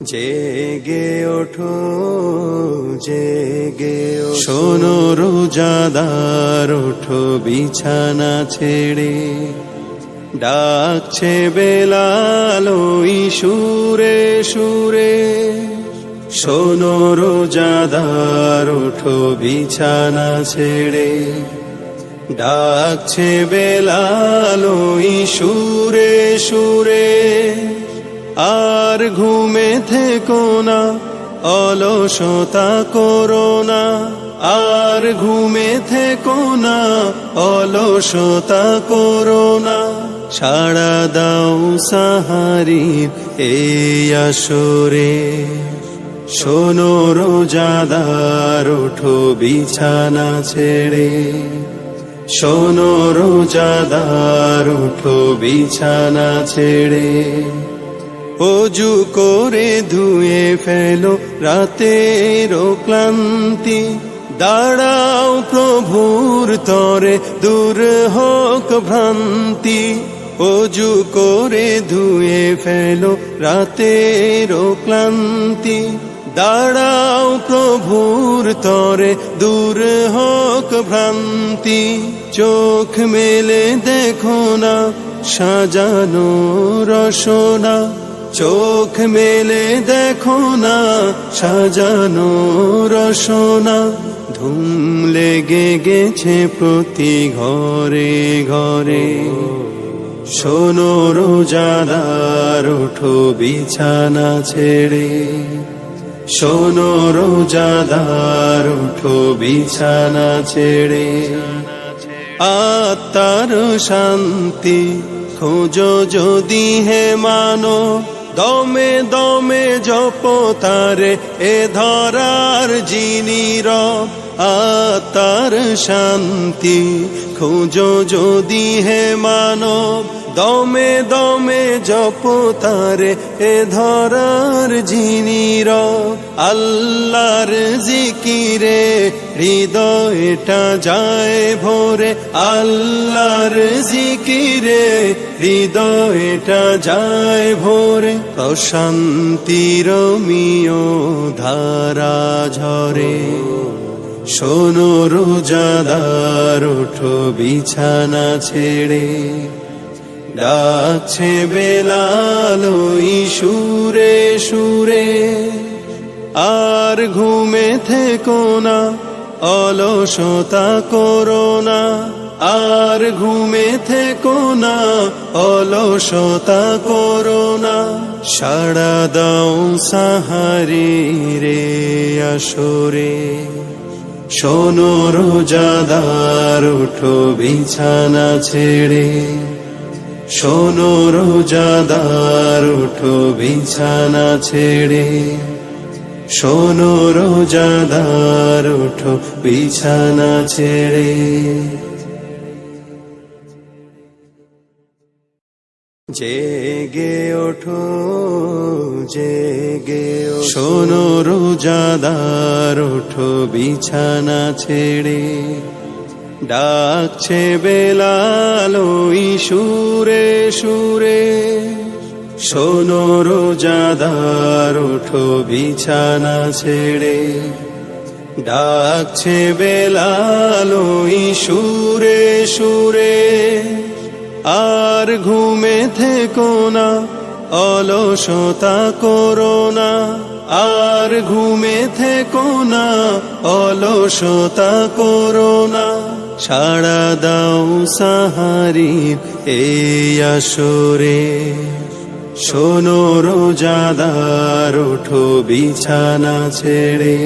জেগে ওঠো জেগে ওঠো, শোনো রোজাদার ওঠো বিছানা ছেড়ে, ডাকছে বেলাল ওই সুরে সুরে। শোনো রোজাদার ওঠো বিছানা ছেড়ে, ডাকছে বেলাল ওই সুরে সুরে। আর ঘুমে থেকো না, অলসতা করো না, আর ঘুমে থেকো না, অলসতা করো না। সাড়া দাও সাহারির এই আসরে, শোনো রোজাদার ওঠো বিছানা ছেড়ে, শোনো রোজাদার ওঠো বিছানা ছেড়ে। অজু করে ধুয়ে ফেলো রাতের ক্লান্তি, দাঁড়াও প্রভুর তরে দূর হোক ভ্রান্তি। অজু করে ধুয়ে ফেলো রাতের ক্লান্তি, দাঁড়াও প্রভুর তরে দূর হোক ভ্রান্তি। চোখ মেলে দেখো না সাজানো রসনা, চোখ মেলে দেখো না সাজানো রসনা। ধুম লেগে গেছে প্রতি ঘরে ঘরে, শোনো রোজাদার ওঠো বিছানা ছেড়ে, শোনো রোজাদার ওঠো বিছানা ছেড়ে। আত্মার শান্তি খোঁজো যদি হে মানো, দমে দমে জপ তারে এ ধরার যিনি রব। আত্মার শান্তি খোঁজো যদি হে মানব, দমে দমে জপ তারে এ ধরার যিনি রব। আল্লাহর জিকিরে হৃদয়টা যায় ভরে, আল্লাহর জিকিরে হৃদয়টা যায় ভরে। প্রশান্তির মিয় ধারা ঝরে, শোনো রোজাদার ওঠো বিছানা ছেড়ে, ডাকছে বেলাল ওই সুরে সুরে। আর ঘুমে থেকো না, অলসতা করো না, আর ঘুমে থেকো না, অলসতা করো না। সাড়া দাও সাহারির আসরে, শোনো রোজাদার ওঠো বিছানা ছেড়ে, শোনো রোজাদার ওঠো বিছানা ছেড়ে, শোনো রোজাদার ওঠো বিছানা ছেড়ে। জেগে ওঠো জেগে ওঠো, শোনো রোজাদার ওঠো বিছানা ছেড়ে, ডাকছে বেলাল ওই সুরে সুরে। শোনো রোজাদার ওঠো বিছানা ছেড়ে, ডাকছে বেলাল ওই সুরে সুরে। আর ঘুমে থেকো না, অলসতা করো না, আর ঘুমে থেকো না, অলসতা করো না। সাড়া দাও সাহারির এই আসরে, শোনো রোজাদার ওঠো বিছানা ছেড়ে,